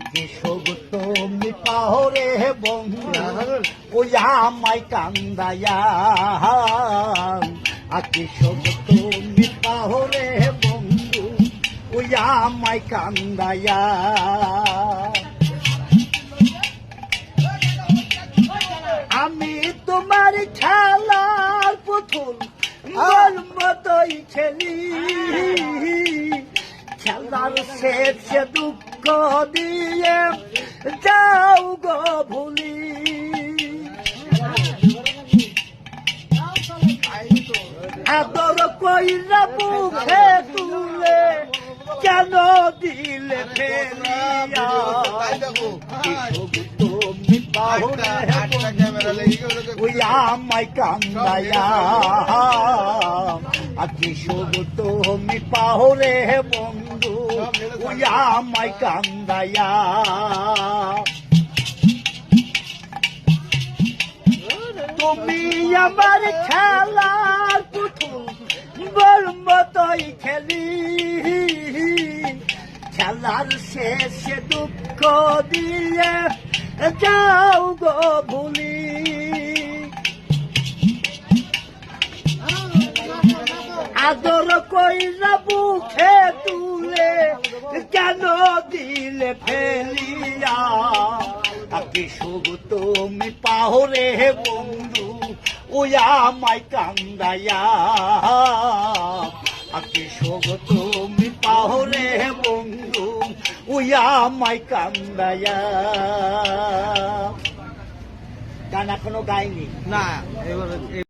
কৃষক তুমি পাহরে বন্ধু ওই আমায় কান্দায়া কৃষক তুমি পাহরে বন্ধু ওই আমায় কান্দায়া আমি তোমার খেলার পুতুল মতোই খেলি খেলার শেষে দুঃখ দিয়ে যাও গো ভুলি আদর কইরা মুখে তুলে কেন দিলে ফেলিয়া তুমি পাহরে ওই আমায় কান্দায়া কৃষক তুমি পাহরে বন্ধু ওই আমায় কান্দায়া তুমি আমার খেলার পুতুল মতোই খেলি খেলার শেষে দুঃখ দিয়ে যাও গো ভুলি আদর কইরা বুকে তুলে কেন দিলে ফেলিয়া কৃষক তুমি পাহরে বন্ধু ওই আমায় কান্দায়া কৃষক তুমি পাহরে বন্ধু ওই আমায় কান্দায়া গান এখনো গাইনি না এবার